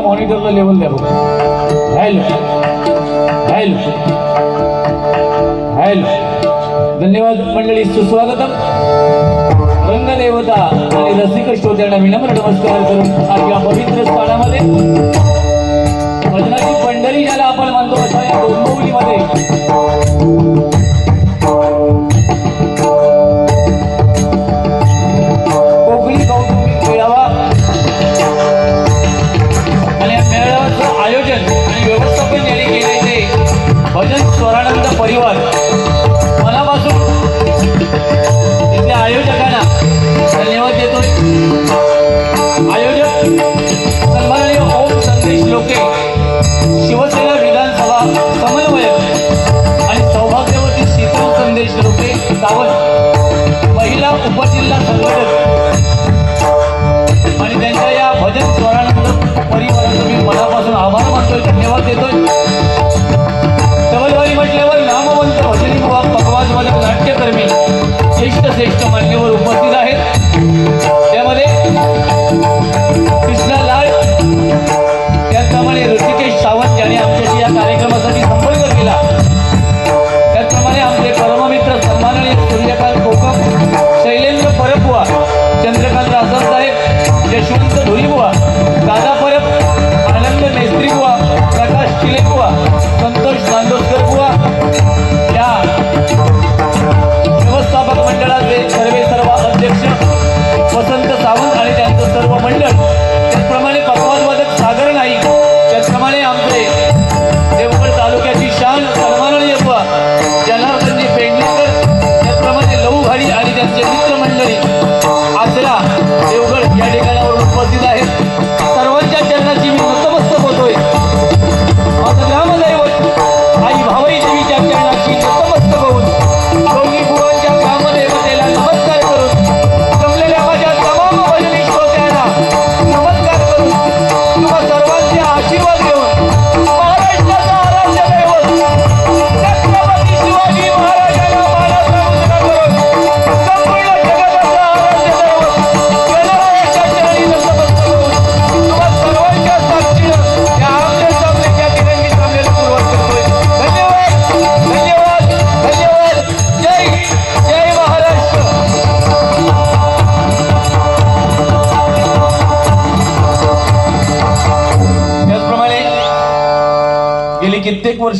मॉनिटरला level द्या बघा. Hello hello hello. धन्यवाद मंडळी, सुस्वागतम. रंगदेवता आणि रसिक श्रोत्यांना विनम्र नमस्कार करून आज या पवित्र स्थानामध्ये भजनाची पंढरी ज्याला आपण म्हणतो अशा या डोंबिवलीमध्ये कोकणी कौटुंबिक मेळावा आणि या मेळाव्याचं आयोजन आणि व्यवस्थापन यांनी केले ते भजन स्वरानंद परिवार. मनापासून इथल्या आयोजकांना धन्यवाद देतोय. आयोजक सन्माननीय ओम संदेश लोके, शिवसेना विधानसभा समन्वयक आणि सौभाग्यवती शीतल संदेश लोके सावंत, महिला उपजिल्हा संघटक आणि त्यांच्या या भजन स्वरानंद परिवाराचं मी मनापासून आभार मानतोय, धन्यवाद देतोय. डबलवारी म्हटल्यावर नामवंत भजनी बुवा, पकवाज वादक, नाट्यकर्मी, श्रेष्ठ मान्यवर उपस्थित आहेत. त्यामध्ये कृष्णा लाड, त्याचप्रमाणे ऋषिकेश सावंत यांनी आमच्याशी या कार्यक्रमासाठी संपर्क केला. त्याचप्रमाणे आमचे परममित्र सन्माननीय सूर्यकांत कोकम, शैलेंद्र परबुवा, चंद्रकांत रासम साहेब, यशवंत धुरीबुवा, दादा परब, आनंद मेस्त्री बुवा, प्रकाश चिले बुवा, संतोष नांदोसकर बुवा, या व्यवस्थापक मंडळाचे सर्व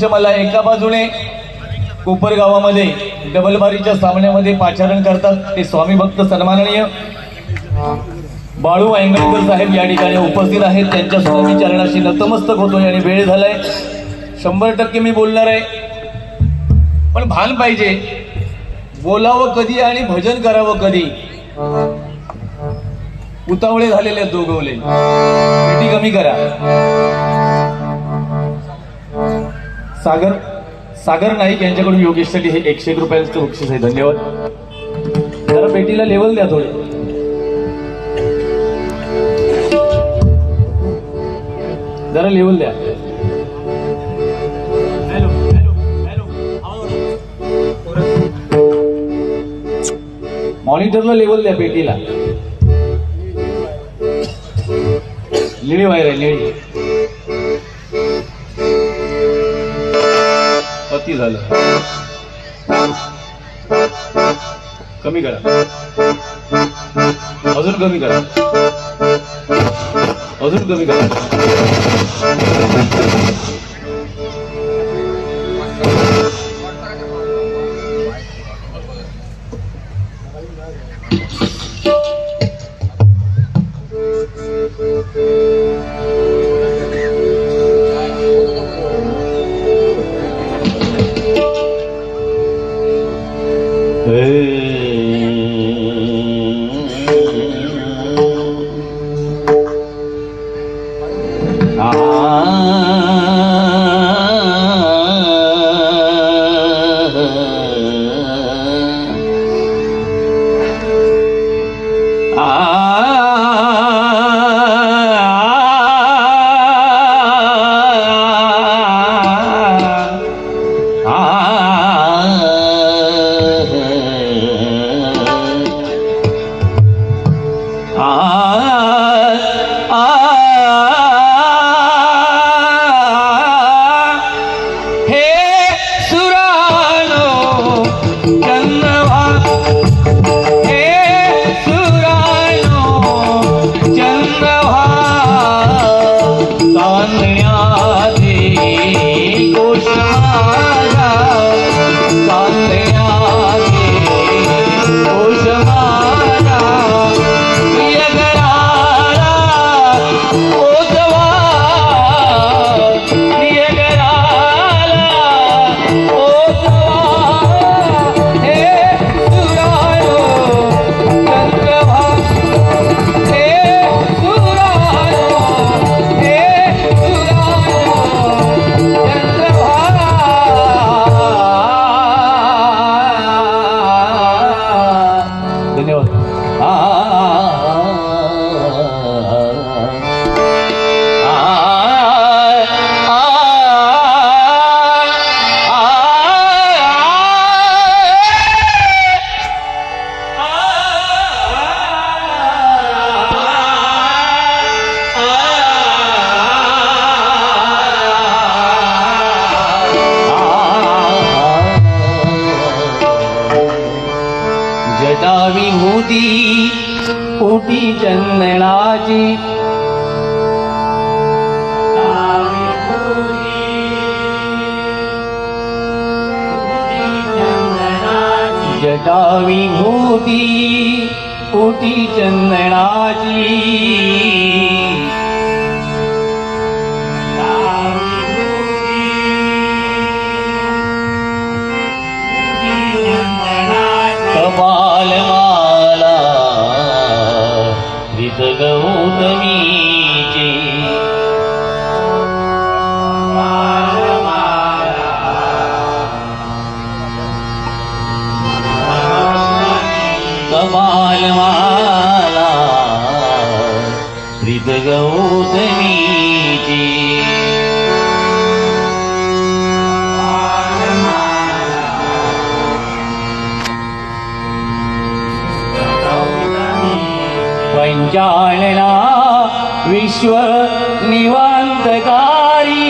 वर्ष मला एका बाजूने कोपर गावामध्ये डबलबारीच्या सामन्यामध्ये पाचारण करतात ते स्वामी भक्त सन्माननीय बाळू ऐंगणकर साहेब या ठिकाणी उपस्थित आहेत. त्यांच्यासुद्धा मी चरणाशी नतमस्तक होतोय आणि वेळ झालाय. 100% मी बोलणार आहे, पण भान पाहिजे बोलावं कधी आणि भजन करावं कधी. उतावळे झालेले आहेत दोघवले, पेटी कमी करा. सागर नाईक यांच्याकडून योगेशसाठी हे 101 रुपयांचं बक्षीस आहे. धन्यवाद. जरा पेटीला लेवल द्या थोडे. जरा लेवल द्या. मॉनिटरला लेवल द्या पेटीला. निळी वायर आहे, निळी. अति झालं, कमी करा, अजून कमी करा, अजून कमी करा. ओटी चंदनाची जटा विभूती ओटी चंदनाची कपाल माला ऋत गौतमीची कपाल माला ऋत गौतमीची पंचाळना विश्व निवांतकारी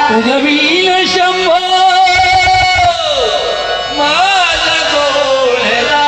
तुझवीन शंभो माझा गोळला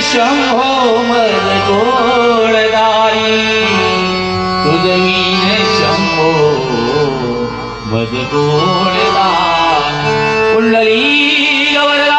शंभो मज गोडदारी तुझवीन शंभो मज गोडदारी कुंडली गवळला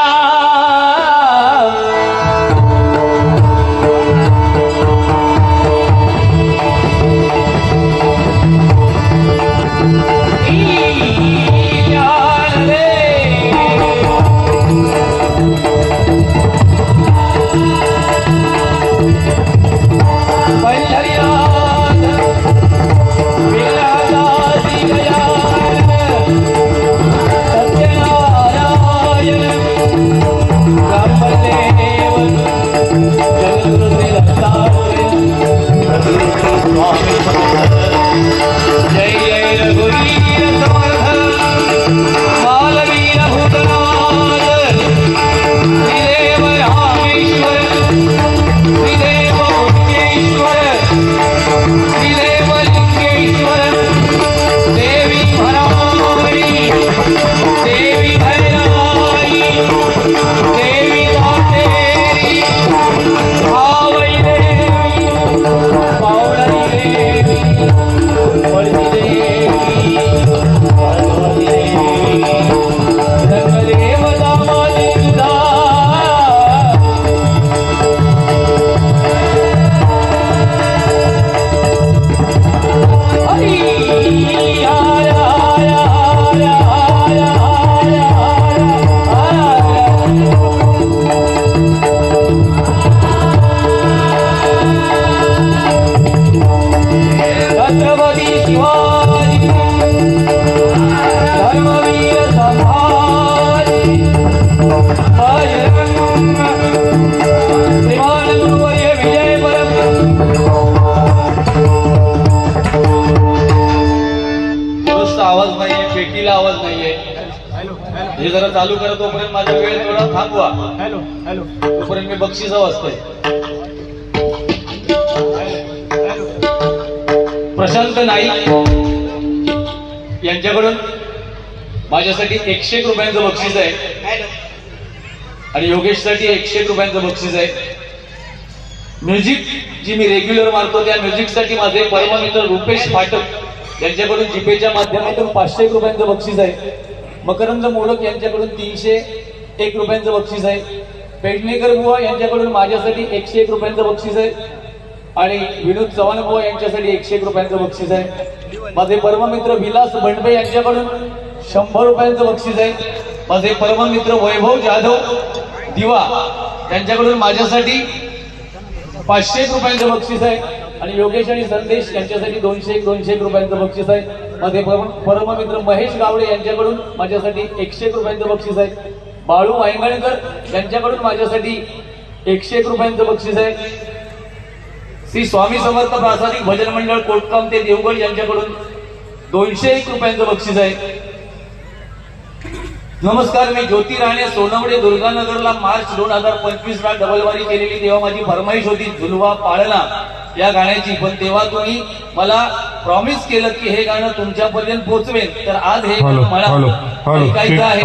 आवाज नाहीये, पेटीला आवाज नाहीये. हे जरा चालू करा, तोपर्यंत माझा वेळ थोडा थांबवा. तोपर्यंत मी बक्षीस वाजतोय. प्रशांत नाईक यांच्याकडून माझ्यासाठी 101 रुपयांचं बक्षीस आहे आणि योगेशसाठी 101 रुपयांचं बक्षीस आहे. म्युझिक जी मी रेग्युलर मारतो त्या म्युझिकसाठी माझे परममित्र रुपेश फाटक यांच्याकडून जीपेच्या माध्यमातून 501 रुपयांचं बक्षीस आहे. मकरंद मोडक यांच्याकडून 301 रुपयांचं बक्षीस आहे. पेडणेकर बुवा यांच्याकडून माझ्यासाठी 101 रुपयांचं बक्षीस आहे आणि विनोद चव्हाण बुवा यांच्यासाठी 101 रुपयांचं बक्षीस आहे. माझे परममित्र विलास भंडबे यांच्याकडून 100 रुपयांचं बक्षीस आहे. माझे परममित्र वैभव जाधव दिवा यांच्याकडून माझ्यासाठी 501 रुपयांचं बक्षीस आहे आणि योगेश आणि संदेश यांच्यासाठी 201 रुपयांचं बक्षीस आहे. माझे परममित्र महेश गावडे यांच्याकडून माझ्यासाठी 101 रुपयांचं बक्षीस आहे. बाळू वायंगणकर यांच्याकडून माझ्यासाठी 101 रुपयांचं बक्षीस आहे. श्री स्वामी समर्थ प्रासादिक भजन मंडळ कोटकाम ते देवगड यांच्याकडून 201 रुपयांचं बक्षीस आहे. नमस्कार, मी ज्योती राणे सोनवडे दुर्गानगरला मार्च 2025 ला डबलवारी केलेली तेव्हा माझी फरमाईश होती झुलवा पाळणा या गाण्याची, पण तेव्हा तुम्ही मला प्रॉमिस केलं की हे गाणं तुमच्यापर्यंत पोहोचवेल, तर आज हे गाणं मला ऐकायचं आहे.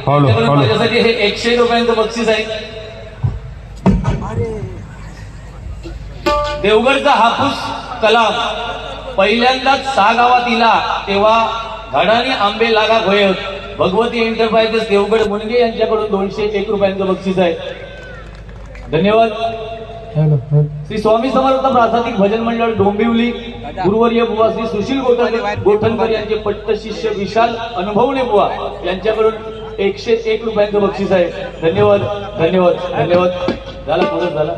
माझ्यासाठी हे 101 रुपयांचं बक्षीस आहे. देवगडचा हापूस कलाम पहिल्यांदाच 6 गावात इला तेव्हा झाडाने आंबे लागा होय. भगवती एंटरप्राइजेस देवगड मुनगे यांच्याकडून 201 रुपयांचं बक्षीस आहे. धन्यवाद. श्री स्वामी समर्थ प्रासादिक भजन मंडळ डोंबिवली गुरुवर्य बुवा श्री सुशील गोठणकर यांचे पट्ट शिष्य विशाल अनुभवणे बुवा यांच्याकडून 101 रुपयांचं बक्षीस आहे. धन्यवाद धन्यवाद धन्यवाद. झाला परत झाला.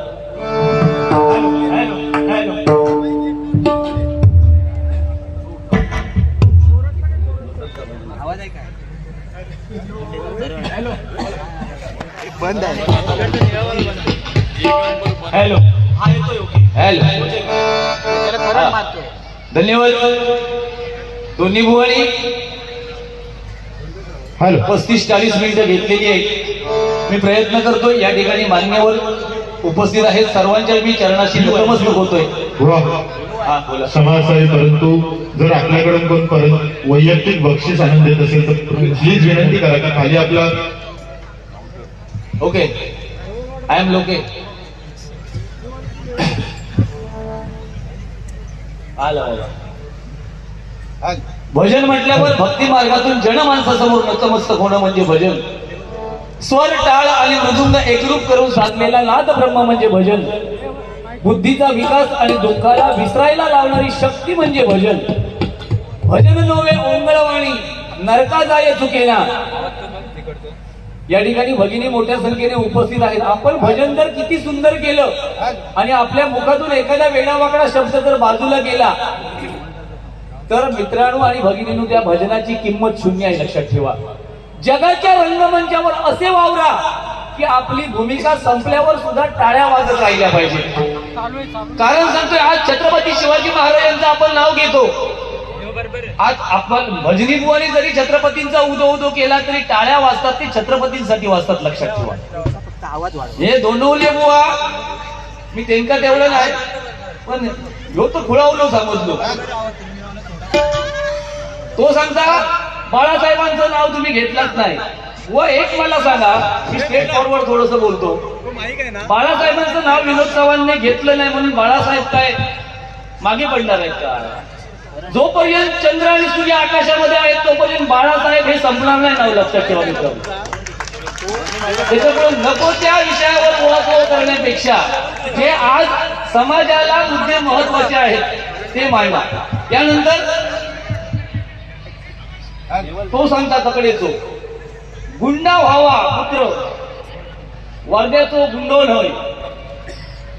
बंद आहे. Hello hello. धन्यवाद. दोन्ही बुवानी 35-40 मिनिटं घेतलेली आहे. मी प्रयत्न करतोय, या ठिकाणी मान्यवर उपस्थित आहेत, सर्वांच्या मी चरणाशी नतमस्तक होतोय. समाज आहे, परंतु जर आपल्याकडून कोण परत वैयक्तिक बक्षीस आणून देत असेल तर प्लीज विनंती करा की खाली आपला ओके आय एम लोके आलं बाबा. भजन म्हटल्यावर भक्ती मार्गातून जनमानसासमोर नतमस्तक होणं म्हणजे भजन. स्वर टाळ आणि मृदुंग एकरूप करून साधलेला नाद ब्रह्म म्हणजे भजन. बुद्धीचा विकास आणि दुःखाला विसरायला लावणारी शक्ती म्हणजे भजन. भजन नव्हे ओंगळवाणी नरका जाय चुकेना. या ठिकाणी भगिनी मोठ्या संख्येने उपस्थित आहेत. आपण भजन जर किती सुंदर केलं आणि आपल्या मुखातून एखादा वेडावाकडा शब्द जर बाजूला गेला तर मित्रांनो आणि भगिनींनो त्या भजनाची किंमत शून्य आहे. लक्षात ठेवा. जगाच्या रंगमंचावर असे वावरा की आपली भूमिका संपल्यावर सुद्धा टाळ्या वाजत राहिल्या पाहिजे. कारण सांगतोय आज छत्रपती शिवाजी महाराजांचं आपण नाव घेतो. आज आपण भजनी बुवानी जरी छत्रपतींचा उदो उदो केला तरी टाळ्या वाजतात ते छत्रपतींसाठी वाजतात. लक्षात ठेवा. हे दोनवले बुवा मी त्यांका तेवढं नाही पण ह्यो तर खुळावलो समजलो. तो सांगता बाळासाहेबांचं नाव तुम्ही घेतलाच नाही. व एक मला सांगा मी स्ट्रेट फॉरवर्ड थोडस बोलतो. बाळासाहेबांचं नाव विनोद चव्हाणने घेतलं नाही म्हणून बाळासाहेब काय मागे पडणार आहेत का? जोपर्यंत चंद्र आणि सूर्य आकाशामध्ये आहेत तोपर्यंत बाळासाहेब हे संपणार नाही. नाव लक्षात ठेवा मित्रांनो. त्याच्यामुळे नको त्या विषयावर ओळख करण्यापेक्षा जे आज समाजाला मुद्दे महत्वाचे आहेत ते मांडा. त्यानंतर तो सांगता तकडेचो गुंडा व्हावा पुत्र वर्ध्याचो गुंडो नव्हे.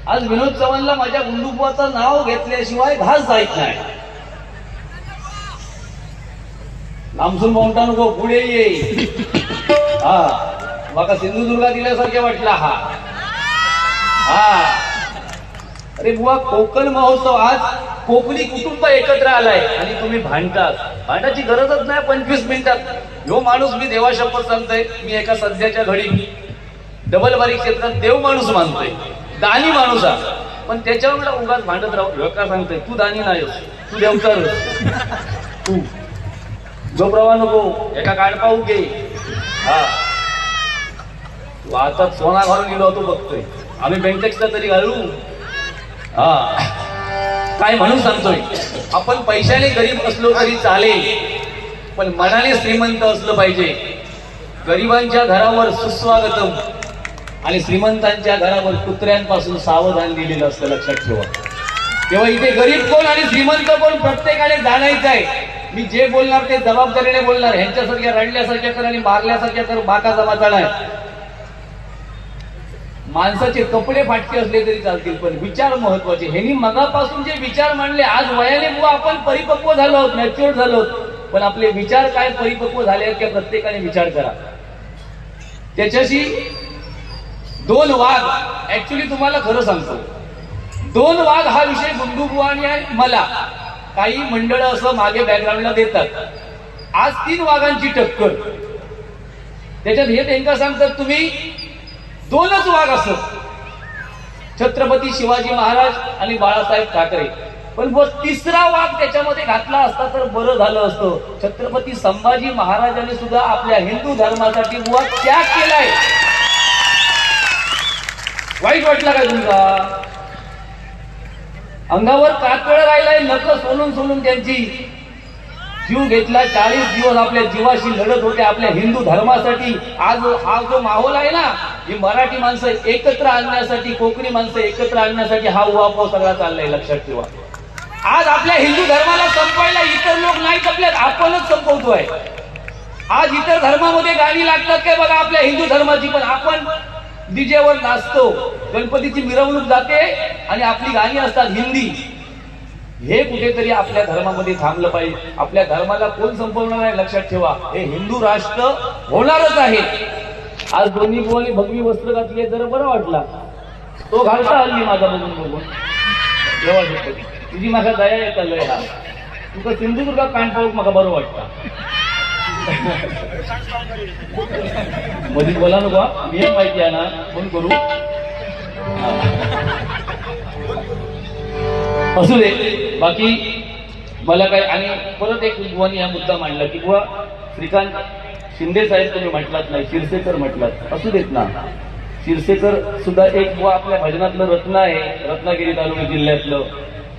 आज विनोद चव्हाणला माझ्या गुंडुबाचं नाव घेतल्याशिवाय घास जायत नाही. लांबसून मोठा नको पुढे ये. हा बघा सिंधुदुर्गात दिल्यासारखे वाटला हा. अरे बुवा कोकण महोत्सव आज कोकणी कुटुंब एकत्र आलाय आणि तुम्ही भांडतात. भांडाची गरजच नाही. 25 मिनिटात ह्यो माणूस मी देवा शपथ सांगतोय मी एका सध्याच्या घडी डबल बारी क्षेत्रात देव माणूस मानतोय. दानी माणूस आहे पण त्याच्यावर उगाच भांडत राहू. का सांगतोय तू दानी नाहीस तू देवकर. तू जो प्रवा नको एका काढपाऊ घे. हा तू आता सोना घालून गेलो होतो बघतोय आम्ही बेंटेक्सला तरी घालू. हा काय म्हणून सांगतोय आपण पैशाने गरीब असलो तरी चालेल पण मनाने श्रीमंत असलं पाहिजे. गरिबांच्या घरावर सुस्वागतम आणि श्रीमंतांच्या घरावर कुत्र्यांपासून सावधान दिलेलं असतं. लक्षात ठेवा. तेव्हा इथे गरीब कोण आणि श्रीमंत कोण प्रत्येकाने जाणायचं आहे. मी जे बोलणार ते जबाबदारीने बोलणार. ह्यांच्यासारख्या रडल्यासारख्या कर आणि मारल्यासारख्या कर बाका जमाचा नाही. माणसाचे कपडे फाटके असले तरी चालतील पण विचार महत्वाचे. ह्यांनी मगापासून जे विचार मांडले आज वयाने बुवा आपण परिपक्व झालो आहोत मॅच्युअर झालो आहोत पण आपले विचार काय परिपक्व झाले आहेत त्या प्रत्येकाने विचार करा. त्याच्याशी 2 वाघ ऍक्च्युली तुम्हाला खरं सांगतो 2 वाघ हा विषय गुंडुबुवा आणि मला काही मंडळ असं मागे बॅकग्राऊंडला देतात. आज 3 वाघांची टक्कर. त्याच्यात हे त्यांना सांगतात तुम्ही 2च वाघ असत छत्रपती शिवाजी महाराज आणि बाळासाहेब ठाकरे. पण वो 3रा वाघ त्याच्यामध्ये घातला असता तर बरं झालं असतं. छत्रपती संभाजी महाराजांनी सुद्धा आपल्या हिंदू धर्मासाठी बुवा त्याग केलाय. वाईट वाटला काय तुमचा? अंगावर कातळ राहिलाय. नख सोलून सोलून त्यांची जीव घेतला. 40 दिवस आपल्या जीवाशी लढत होते आपल्या हिंदू धर्मासाठी. आज हा जो माहोल आहे ना ही मराठी माणसं एकत्र आणण्यासाठी कोकणी माणसं एकत्र आणण्यासाठी हा उहापोह सगळा चाललाय. लक्षात ठेवा. आज आपल्या हिंदू धर्माला संपवायला इतर लोक नाही संपल्यात आपणच संपवतोय. आज इतर धर्मामध्ये गाणी लागतात काय बघा आपल्या हिंदू धर्माची पण आपण डीजेवर नाचतो. गणपतीची मिरवणूक जाते आणि आपली गाणी असतात हिंदी. हे कुठेतरी आपल्या धर्मामध्ये थांबलं पाहिजे. आपल्या धर्माला कोण संपवणार आहे? लक्षात ठेवा. हे हिंदू राष्ट्र होणारच आहे. आज दोन्ही बुवाने भगवी वस्त्र घातली जरा बरं वाटला. तो घालता हल्ली माझा बघून बघून देवा तुझी माझा दया येत आलंय. हा तुका सिंधुदुर्गात पॅन्ट पाहून मला बरं वाटतं. मध्ये बोला नको मी माहिती आहे ना फोन करू. असू दे. बाकी मला काय आणि परत एक बुवानी हा मुद्दा मांडला की बुवा श्रीकांत शिंदे साहेब तुम्ही म्हटलात नाही शिरसेकर म्हटलात. असू देत ना. शिरसेकर सुद्धा एक बुवा आपल्या भजनातलं रत्न आहे. रत्नागिरी तालुका जिल्ह्यातलं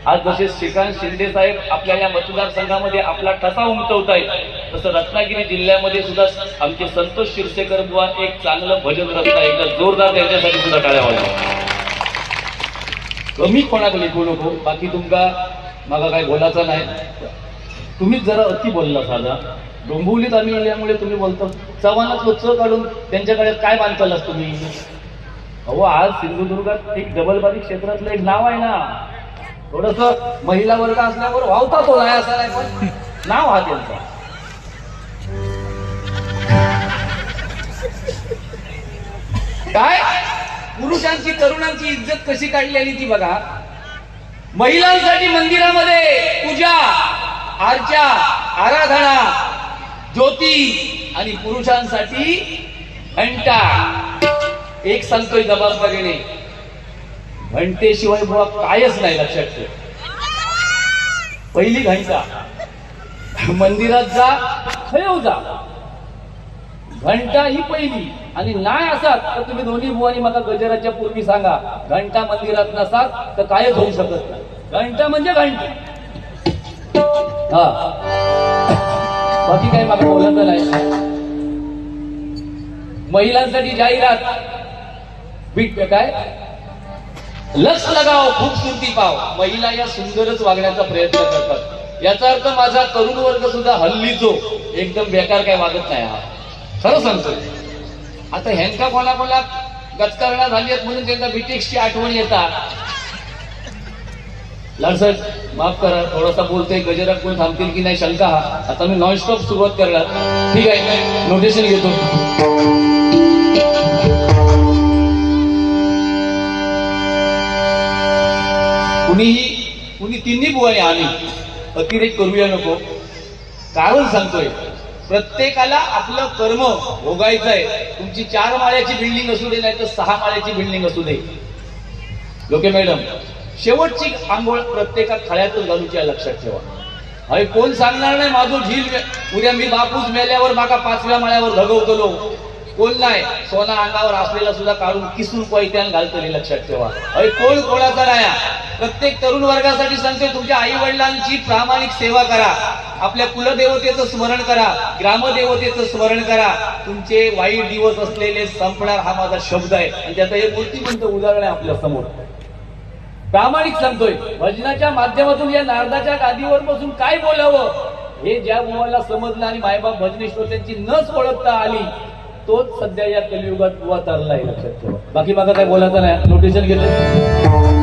आज जसे श्रीकांत शिंदे साहेब आपल्या या मतदारसंघामध्ये आपला ठसा उमटवतायत, तसं रत्नागिरी जिल्ह्यामध्ये सुद्धा आमचे संतोष शिरसेकर बुवा एक चांगलं भजन रचना, एकदा जोरदार त्यांच्यासाठी सुद्धा टाळ्या वाजवा. कमी कोणाकडे लिखू नको, बाकी तुमका मागा काय बोलायचं नाही. तुम्हीच जरा अति बोलला साधा. डोंबिवलीत आम्ही आल्यामुळे तुम्ही बोलतो. चव्हाणात च काढून त्यांच्याकडे काय बांधतालास तुम्ही? अहो, आज सिंधुदुर्गात एक डबलबारी क्षेत्रातलं एक नाव आहे ना, थोडस महिला वर्ग असल्यावर वावता तो नाही असा नाही, पण नाव हा त्यांचा. काय पुरुषांची तरुणांची इज्जत कशी काढलेली ती बघा. महिलांसाठी मंदिरामध्ये पूजा अर्चा आराधना ज्योती, आणि पुरुषांसाठी घंटा. एक सांगतोय जबाबदारीने, घंटेशिवाय बुवा कायच नाही, लक्षात ठेव. पहिली घंटा मंदिरात जा खयव जा, घंटा ही पहिली. आणि नाही असात तर तुम्ही दोन्ही बुवानी मला गजराच्या पूर्वी सांगा, घंटा मंदिरात नसात तर कायच होऊ शकत नाही. घंटा म्हणजे घंटा. हा, बाकी काय मला बोलायचं नाही. महिलांसाठी जाहिरात, काय लक्ष लगाव खूबसूरती पाव. महिला या सुंदरच वागण्याचा प्रयत्न करतात. याचा अर्थ माझा तरुण वर्ग सुद्धा हल्लीचो एकदम बेकार काय वागत नाही. हा खरं सांगतोय. आता ह्यांका कोणाकोणा गचकारणा झाली आहेत म्हणून त्यांना बीटेक्सची आठवण येतात. लाडसाहेब माफ करा, थोडासा बोलतोय, गजरात कोण थांबतील की नाही शंका. हा आता मी नॉनस्टॉप सुरुवात करणार. ठीक आहे, नोटेशन घेतो. कुणी तिन्ही बुवाने आम्ही अतिरेक करूया नको. कारण सांगतोय, प्रत्येकाला आपलं कर्म भोगायचं आहे. तुमची 4 माळ्याची बिल्डिंग असू दे, नाही तर 6 माळ्याची बिल्डिंग असू दे. लोके मॅडम, शेवटची आंघोळ प्रत्येका खळ्यातच घालूची आहे, लक्षात ठेवा. अरे कोण सांगणार नाही माझं झील उद्या मी बापूस मेल्यावर मागा 5व्या माळ्यावर धगवतलो. कोण नाही. सोना अंगावर असलेला सुद्धा काढून किसून पैत्यान घालतले, लक्षात ठेवा. अरे कोण कोणाचा नाही. प्रत्येक तरुण वर्गासाठी सांगते, तुमच्या आई वडिलांची प्रामाणिक सेवा करा, आपल्या कुलदेवतेचं स्मरण करा, ग्रामदेवतेचं स्मरण करा. तुमचे वाईट दिवस असलेले संपणार, हा माझा शब्द आहे. आणि त्याचं एक मूर्तिमंत उदाहरण आहे आपल्या समोर. प्रामाणिक सांगतोय, भजनाच्या माध्यमातून या नारदाच्या गादीवर बसून काय बोलावं हे ज्या बुवाला समजलं आणि मायबाप भजनेश्वर त्यांची नस ओळखता आली, तोच सध्या या कलियुगात बुवा तरलाय, लक्षात ठेवा. बाकी मागा काय बोलायचं नाही. नोटेशन घेतलं.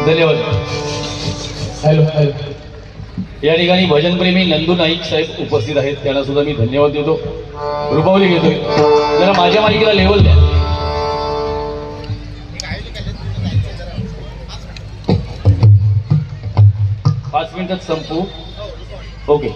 धन्यवाद. Hello hello. या ठिकाणी भजनप्रेमी नंदू नाईक साहेब उपस्थित आहेत, त्यांना सुद्धा मी धन्यवाद देतो. रुपावली घेतोय, जरा माझ्या मालिकेला लेवल द्या. पाच मिनिटात संपू. ओके.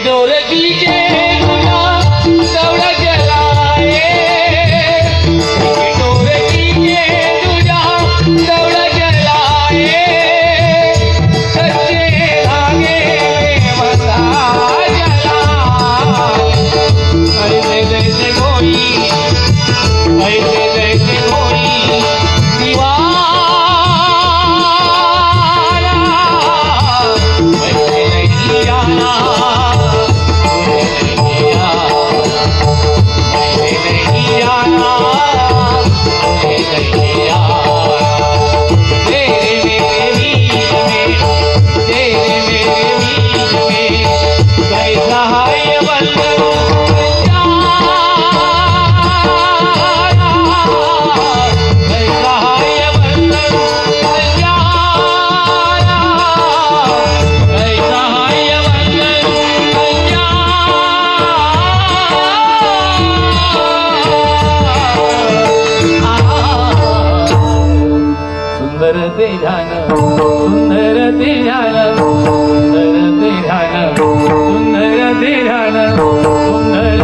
डोर कीजे गुना दौड़ा जलाए, डोर कीजे गुना दौड़ा जलाए, सच्चे धागे में बंधा जला, ऐसे जैसे कोई दीवाना, वैसे नहीं जाना सुंदर ते ध्यान, सुंदर ते ध्यान, सुंदर ते ध्यान, सुंदर ते ध्यान, सुंदर